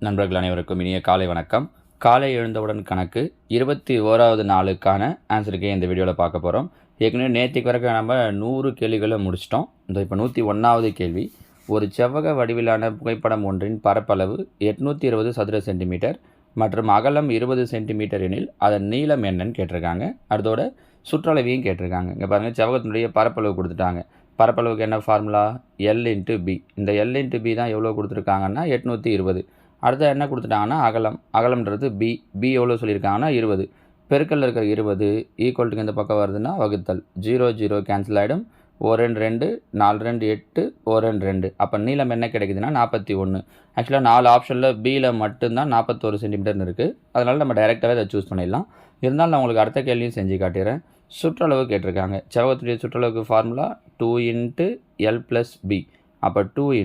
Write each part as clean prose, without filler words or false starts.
நண்பர்கள் அனைவருக்கும் இனிய காலை வணக்கம். காலை எழுந்தவுடன் கணக்கு 21வது நாளுக்கான ஆன்சருக்கே இந்த வீடியோவில் பார்க்க போகிறோம். ஏற்கனவே நேற்றுக்கு வரைக்கும் நம்ம 100 கேள்விகளை முடிச்சிட்டோம். இப்போ 101வது கேள்வி. ஒரு செவ்வக வடிவிலான புகைப்படம் ஒன்றின் பரப்பளவு 820 சதுர சென்டிமீட்டர் மற்றும் அகலம் 20 சென்டிமீட்டர் எனில் அதன் நீளம் என்னன்னு கேட்டிருக்காங்க. அதோட சுற்றளவையும் கேட்டிருக்காங்க. இங்கே பாருங்கள், செவ்வகத்தினுடைய பரப்பளவு கொடுத்துட்டாங்க. பரப்பளவுக்கு என்ன ஃபார்முலா? L × B. இந்த L × B தான் எவ்வளோ கொடுத்துருக்காங்கன்னா 820. அடுத்து என்ன கொடுத்துட்டாங்கன்னா அகலம்ன்றது பி எவ்வளோ சொல்லியிருக்காங்கன்னா 20. பெருக்கல்ல இருக்கிற 20 ஈக்குவல்ட்டுக்கு இந்த பக்கம் வருதுன்னா வகுத்தல். 0 கேன்சல் ஆகிடும். 1 2 4 2 8 1 2. அப்போ நீளம் என்ன கிடைக்குதுன்னா 41. ஆக்சுவலாக 4 ஆப்ஷனில் பியில் மட்டும்தான் 41 சென்டிமீட்டர்னு இருக்குது. அதனால் நம்ம டைரெக்டாகவே அதை சூஸ் பண்ணிடலாம். இருந்தாலும் நான் உங்களுக்கு அடுத்த கேள்வியும் செஞ்சு காட்டிடுறேன். சுற்றளவு கேட்டிருக்காங்க. செவ்வகத்துடைய சுற்றளவுக்கு ஃபார்முலா 2 × L + B. அப்போ 2 ×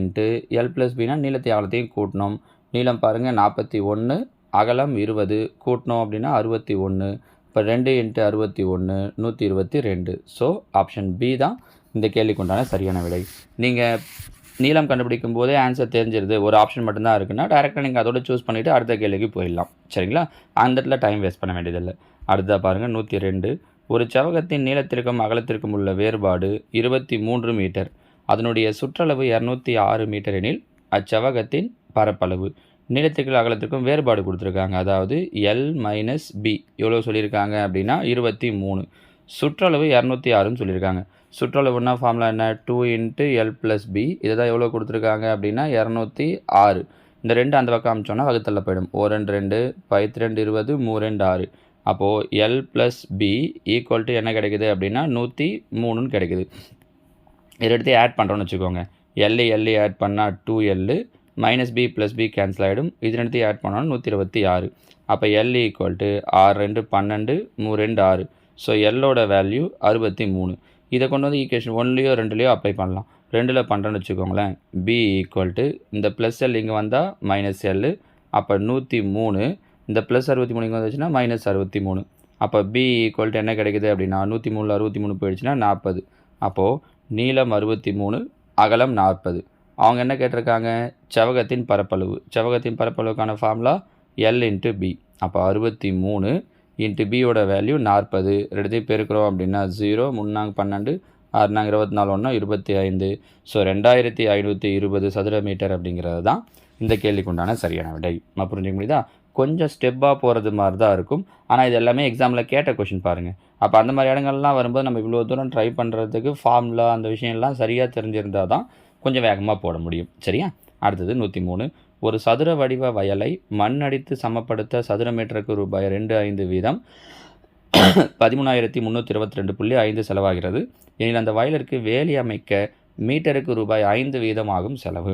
L + Bனா நீளத்தை அகலத்தையும் கூட்டணும். நீளம் பாருங்கள் 41, அகலம் 20, கூட்டணும் அப்படின்னா 61. இப்போ 2 × 61 122. ஸோ ஆப்ஷன் பி தான் இந்த கேள்விக்கு உண்டான சரியான விடை. நீங்கள் நீளம் கண்டுபிடிக்கும் போதே ஆன்சர் தெரிஞ்சிருது, ஒரு ஆப்ஷன் மட்டும்தான் இருக்குன்னா டேரெக்டாக நீங்கள் அதோட சூஸ் பண்ணிவிட்டு அடுத்த கேள்விக்கு போயிடலாம். சரிங்களா? அந்த இடத்துல டைம் வேஸ்ட் பண்ண வேண்டியதில்லை. அடுத்ததாக பாருங்கள் 102. ஒரு செவ்வகத்தின் நீளத்திற்கும் அகலத்திற்கும் உள்ள வேறுபாடு 23 மீட்டர். அதனுடைய சுற்றளவு 206 மீட்டர் எனில் அச்செவ்வகத்தின் பரப்பளவு. நீளத்திற்கும் அகலத்திற்கும் வேறுபாடு கொடுத்துருக்காங்க. அதாவது L - B எவ்வளோ சொல்லியிருக்காங்க அப்படின்னா 23. சுற்றளவு 206ன்னு சொல்லியிருக்காங்க. சுற்றளவுன்னா ஃபார்முலா என்ன? 2 × L + B. இதை தான் எவ்வளோ கொடுத்துருக்காங்க அப்படின்னா 206. இந்த 2 அந்த பக்கம் அமிச்சோன்னா வகுத்தல்ல போயிடும். 1 2 5 2 20 3 2 6. அப்போது L + B ஈக்குவல் டு என்ன கிடைக்குது அப்படின்னா 103ன்னு கிடைக்குது. இதை எடுத்து ஆட் பண்ணுறோன்னு வச்சுக்கோங்க. L ஆட் பண்ணால் 2L -B + B கேன்சல் ஆகிடும். இது ரெண்டுத்தையும் ஆட் பண்ணோன்னா 126. அப்போ L = 6 2 12 3 2 6. So Lோட value 63. இதை கொண்டு வந்து ஈக்குவேஷன் 1லையோ 2லையோ அப்ளை பண்ணலாம். 2ல் பண்ணுறேன்னு வச்சுக்கோங்களேன். B = இந்த +L இங்கே வந்தால் -L. அப்போ 103. இந்த +63 இங்கே வந்துச்சுன்னா -63. அப்போ B = என்ன கிடைக்குது அப்படின்னா 103ல் 63 போயிடுச்சுன்னா 40. அப்போது நீளம் 63, அகலம் 40. அவங்க என்ன கேட்டிருக்காங்க? செவ்வகத்தின் பரப்பளவு. செவ்வகத்தின் பரப்பளவுக்கான ஃபார்முலா L × B. அப்போ 63 × Bயோட வேல்யூ 40. ரெண்டுத்தையும் பெருக்கிறோம் அப்படின்னா 0 3 12 6 24 25. ஸோ 2520 சதுர மீட்டர் அப்படிங்கிறது தான் இந்த கேள்விக்கு உண்டான சரியான விடை. நான் புரிஞ்சுக்க முடியுதா? கொஞ்சம் ஸ்டெப்பாக போகிறது மாதிரி தான் இருக்கும். ஆனால் இது எல்லாமே எக்ஸாமில் கேட்ட கொஷின் பாருங்கள். அப்போ அந்த மாதிரி இடங்கள்லாம் வரும்போது நம்ம இவ்வளோ தூரம் ட்ரை பண்ணுறதுக்கு ஃபார்முலா அந்த விஷயம்லாம் சரியாக தெரிஞ்சிருந்தால் தான் கொஞ்சம் வேகமாக போட முடியும். சரியா? அடுத்தது 103. ஒரு சதுர வடிவ வயலை மண் அடித்து சமப்படுத்த சதுர மீட்டருக்கு ரூபாய் 25 வீதம் 13,322.5 செலவாகிறது. எனில் அந்த வயலிற்கு வேலி அமைக்க மீட்டருக்கு ரூபாய் 5 வீதம் ஆகும் செலவு.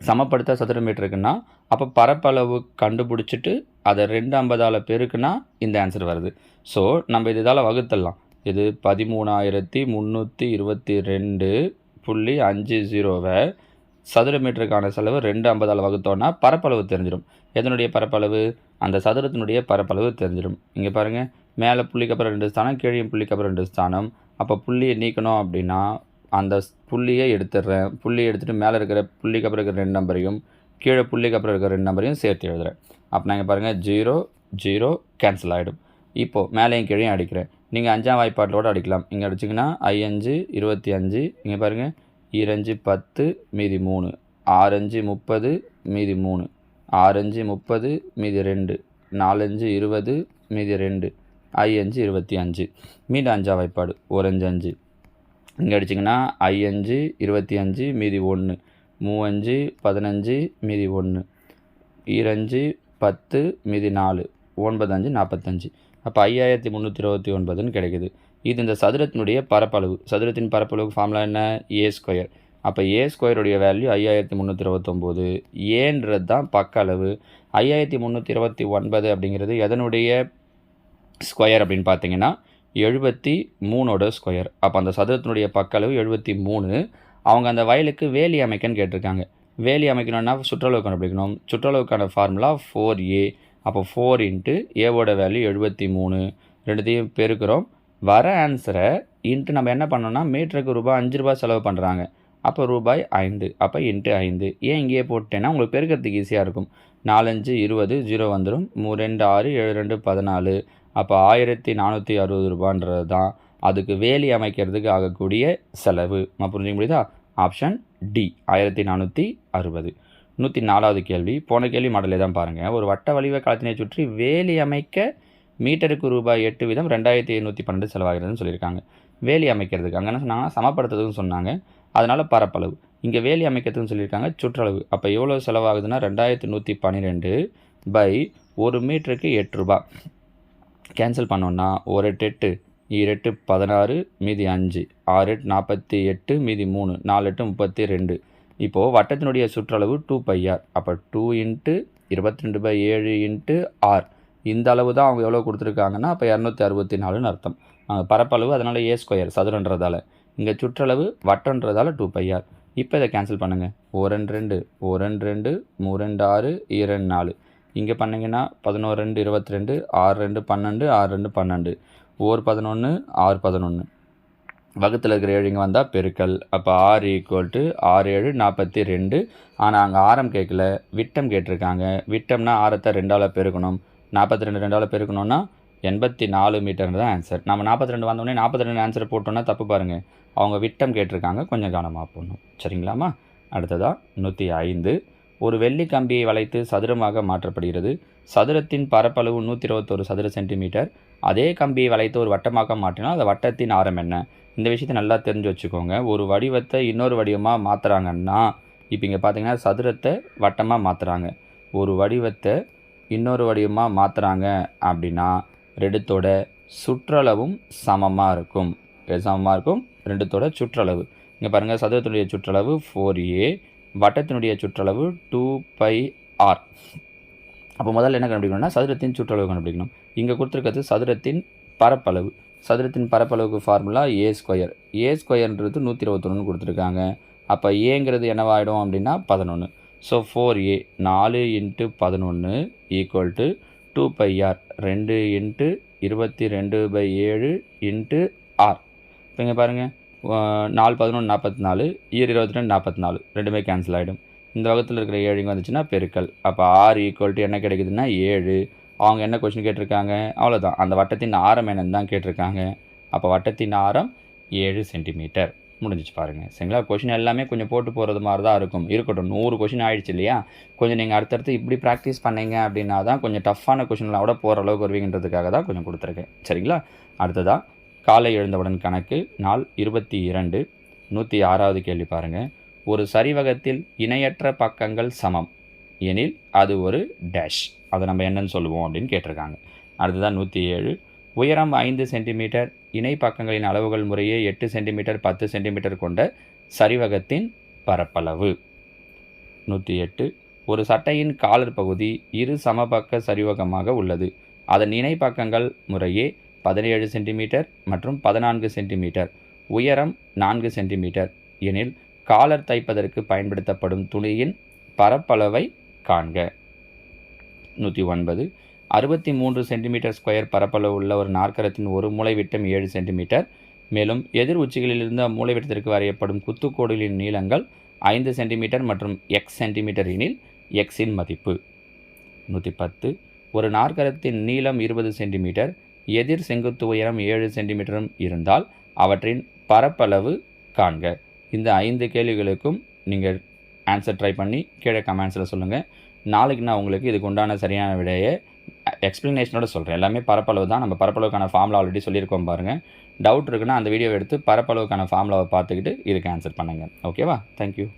சமப்படுத்த சதுர மீட்டருக்குன்னா அப்போ பரப்பளவு கண்டுபிடிச்சிட்டு அதை 250ஆல் பெருக்குன்னா இந்த ஆன்சர் வருது. ஸோ நம்ம இதால் வகுத்தலாம். இது 13,322.50 சதுர மீட்டருக்கான செலவு 250ஆல் வகுத்தோன்னா பரப்பளவு தெரிஞ்சிடும். எதனுடைய பரப்பளவு? அந்த சதுரத்தினுடைய பரப்பளவு தெரிஞ்சிடும். இங்கே பாருங்கள், மேலே புள்ளிக்கு அப்புறம் 2 ஸ்தானம், கீழே புள்ளிக்கு அப்புறம் 2 ஸ்தானம். அப்போ புள்ளியை நீக்கணும் அப்படின்னா அந்த புள்ளியை எடுத்துடுறேன். புள்ளியை எடுத்துகிட்டு மேலே இருக்கிற புள்ளிக்கு அப்புறம் இருக்கிற 2 நம்பரையும் கீழே புள்ளிக்கு அப்புறம் இருக்கிற 2 நம்பரையும் சேர்த்து எழுதுகிறேன். அப்போ நாங்கள் பாருங்கள் 0 0 கேன்சல் ஆகிடும். இப்போது மேலேயும் கீழே அடிக்கிறேன். நீங்கள் 5ஆம் வாய்ப்பாட்டோடு அடிக்கலாம். இங்கே அடிச்சிங்கன்னா 5 25. இங்கே பாருங்கள் 2 10 மீதி 3 6 30 மீதி 3 6 30 மீதி 2 4 20 மீதி 2 5 25. மீண்டும் 5ஆம் வாய்ப்பாடு 1 5. இங்கே அடிச்சிங்கன்னா 5 25 மீதி 1 3 15 மீதி 1 2 10 மீதி 4 9 45. அப்போ 5329ன்னு கிடைக்குது. இது இந்த சதுரத்தினுடைய பரப்பளவு. சதுரத்தின் பரப்பளவுக்கு ஃபார்முலா என்ன? A². அப்போ A² வேல்யூ 5329. ஏன்றது தான் பக்க அளவு. 5329 அப்படிங்கிறது எதனுடைய ஸ்கொயர் அப்படின்னு பார்த்தீங்கன்னா 73ஓட ஸ்கொயர். அப்போ அந்த சதுரத்தினுடைய பக்க அளவு 73. அவங்க அந்த வயலுக்கு வேலி அமைக்கன்னு கேட்டிருக்காங்க. வேலி அமைக்கணும்னா சுற்றளவு கண்டுபிடிக்கணும். சுற்றளவுக்கான ஃபார்முலா 4A. அப்போ 4 × ஏவோட வேல்யூ 73. ரெண்டுத்தையும் பெருக்கிறோம். வர ஆன்சரை நம்ம என்ன பண்ணோம்னா மீட்டருக்கு ரூபாய் 5 செலவு பண்ணுறாங்க. அப்போ ரூபாய் 5 அப்போ இன்ட்டு 5. ஏன் இங்கேயே போட்டேன்னா உங்களுக்கு பெருக்கிறதுக்கு ஈஸியாக இருக்கும். 4 5 20 0 வந்துடும். 3 2 6 7 2 14. அப்போ 1460 ரூபான்றது தான் அதுக்கு வேலி அமைக்கிறதுக்கு ஆகக்கூடிய செலவு. நான் புரிஞ்சுக்க முடியுதா? Option D 1460. 104வது கேள்வி. போன கேள்வி மாடலே தான் பாருங்கள். ஒரு வட்ட வடிவ களத்தினை சுற்றி வேலி அமைக்க மீட்டருக்கு ரூபாய் 8 வீதம் 2712 செலவாகிறதுன்னு சொல்லியிருக்காங்க. வேலி அமைக்கிறதுக்கு அங்கே என்ன சொன்னாங்கன்னா சமப்படுத்துறதுன்னு சொன்னாங்க. அதனால் பரப்பளவு. இங்கே வேலி அமைக்கிறதுன்னு சொல்லியிருக்காங்க சுற்றளவு. அப்போ எவ்வளோ செலவாகுதுன்னா 2112 பை 1 மீட்டருக்கு 8 ரூபா. கேன்சல் பண்ணோன்னா 1 8 2 8 16 மீதி 5 6 8 48 மீதி 3 4 8 32. இப்போது வட்டத்தினுடைய சுற்றளவு 2πr. அப்போ 2 × 22/7 × r. இந்த அளவு தான் அவங்க எவ்வளோ கொடுத்துருக்காங்கன்னா அப்போ 264ன்னு அர்த்தம். பரப்பளவு அதனால் a² சதுரன்றதால. இங்கே சுற்றளவு வட்டன்றதால 2πr. இப்போ இதை கேன்சல் பண்ணுங்கள். 1 2 1 2 3 6 2 4. இங்கே பண்ணிங்கன்னா 11 2 22 6 2 12 6 2 12 1 11 6 11. வகுத்தில் இருக்கிற 7 இங்கே வந்தால் பெருக்கல். அப்போ r = 6 7 42. ஆனால் அங்கே ஆரம் கேட்கல, விட்டம் கேட்டிருக்காங்க. விட்டம்னா ஆரத்தை 2ஆல் பெருக்கணும். 42 2ஆல் பெருக்கணும்னா 84 மீட்டர் தான் ஆன்சர். நம்ம 42 வந்தோடனே 42 ஆன்சர் போட்டோன்னா தப்பு பாருங்கள். அவங்க விட்டம் கேட்டிருக்காங்க, கொஞ்சம் கவனமாக போடணும். சரிங்களாம்மா? அடுத்ததாக 105. ஒரு வெள்ளி கம்பியை வளைத்து சதுரமாக மாற்றப்படுகிறது. சதுரத்தின் பரப்பளவு 121 சதுர சென்டிமீட்டர். அதே கம்பியை வளைத்து ஒரு வட்டமாக மாற்றினால் அந்த வட்டத்தின் ஆரம் என்ன? இந்த விஷயத்தை நல்லா தெரிஞ்சு வச்சுக்கோங்க. ஒரு வடிவத்தை இன்னொரு வடிவமாக மாற்றுறாங்கன்னா, இப்போ இங்கே பார்த்தீங்கன்னா சதுரத்தை வட்டமாக மாற்றுறாங்க. ஒரு வடிவத்தை இன்னொரு வடிவமாக மாற்றுறாங்க அப்படின்னா ரெண்டுத்தோட சுற்றளவும் சமமாக இருக்கும். சமமாக இருக்கும் ரெண்டுத்தோட சுற்றளவு. இங்கே பாருங்கள், சதுரத்தினுடைய சுற்றளவு 4a, வட்டத்தினுடைய சுற்றளவு 2πr. அப்போ முதல்ல என்ன கண்டுபிடிக்கணும்னா சதுரத்தின் சுற்றளவு கண்டுபிடிக்கணும். இங்கே கொடுத்துருக்கிறது சதுரத்தின் பரப்பளவு. சதுரத்தின் பரப்பளவுக்கு ஃபார்முலா a². a²ன்றது 121 கொடுத்துருக்காங்க. அப்போ ஏங்கிறது என்னவாயிடும் அப்படின்னா 11. So 4a 4 × 11 = 2πr 2 × 22/7 × r. இப்போ இங்கே பாருங்கள், 4 11 44, 22 44, ரெண்டுமே கேன்சல் ஆகிடும். இந்த வகத்தில் இருக்கிற 7 இங்கே வந்துச்சுன்னா பெருக்கல். அப்போ r = என்ன கிடைக்குதுன்னா 7. அவங்க என்ன கொஸ்டின் கேட்டிருக்காங்க? அவ்வளோதான், அந்த வட்டத்தின் ஆரம் என்னன்னு தான் கேட்டிருக்காங்க. அப்போ வட்டத்தின் ஆரம் 7 சென்டிமீட்டர். முடிஞ்சிச்சு பாருங்கள். சரிங்களா? கொஷின் எல்லாமே கொஞ்சம் போட்டு போகிறது மாதிரி தான் இருக்கட்டும். 100 கொஷின் ஆகிடுச்சு இல்லையா? கொஞ்சம் நீங்கள் அடுத்தடுத்து இப்படி ப்ராக்டிஸ் பண்ணீங்க அப்படின்னா தான் கொஞ்சம் டஃப்பான கொஷின்லாம் கூட போகிற அளவுக்கு வருவீங்கன்றதுக்காக தான் கொஞ்சம் கொடுத்துருக்கேன். சரிங்களா? அடுத்ததாக காலை எழுந்தவுடன் கணக்கு நாள் 22. 106வது கேள்வி பாருங்கள். ஒரு சரிவகத்தில் இணையற்ற பக்கங்கள் சமம் எனில் அது ஒரு டேஷ். அதை நம்ம என்னன்னு சொல்லுவோம் அப்படின்னு கேட்டிருக்காங்க. அடுத்ததான் 107. உயரம் 5 சென்டிமீட்டர், இணை பக்கங்களின் அளவுகள் முறையே 8 சென்டிமீட்டர் 10 சென்டிமீட்டர் கொண்ட சரிவகத்தின் பரப்பளவு. 108. ஒரு சட்டையின் காலர் பகுதி இரு சமபக்க சரிவகமாக உள்ளது. அதன் இணை பக்கங்கள் முறையே 17 சென்டிமீட்டர் மற்றும் 14 சென்டிமீட்டர். உயரம் 4 சென்டிமீட்டர் எனில் காலர் தைப்பதற்கு பயன்படுத்தப்படும் துணியின் பரப்பளவை காண்க. 109. 63 சென்டிமீட்டர் ஸ்கொயர் பரப்பளவு உள்ள ஒரு நாற்கரத்தின் ஒரு மூலை விட்டம் 7 சென்டிமீட்டர். மேலும் எதிர் உச்சிகளிலிருந்து மூலை விட்டத்திற்கு வரையப்படும் குத்துக்கோடுகளின் நீளங்கள் 5 சென்டிமீட்டர் மற்றும் x சென்டிமீட்டர் எனில் எக்ஸின் மதிப்பு. 110. ஒரு நாற்கரத்தின் நீளம் 20 சென்டிமீட்டர், எதிர் செங்குத்து உயரம் 7 சென்டிமீட்டரும் இருந்தால் அவற்றின் பரப்பளவு காண்க. இந்த 5 கேள்விகளுக்கும் நீங்கள் ஆன்சர் ட்ரை பண்ணி கீழே கமெண்ட்ஸில் சொல்லுங்கள். நாளைக்கு நான் உங்களுக்கு இதுக்கு உண்டான சரியான விடையை எக்ஸ்ப்ளனேஷனோட சொல்கிறேன். எல்லாமே பரப்பளவு தான். நம்ம பரப்பளவுக்கான ஃபார்முலா ஆல்ரெடி சொல்லியிருக்கோம் பாருங்கள். டவுட் இருக்குன்னா அந்த வீடியோவை எடுத்து பரப்பளவுக்கான ஃபார்முலாவை பார்த்துக்கிட்டு இதுக்கு ஆன்சர் பண்ணுங்கள். ஓகேவா? தேங்க்யூ.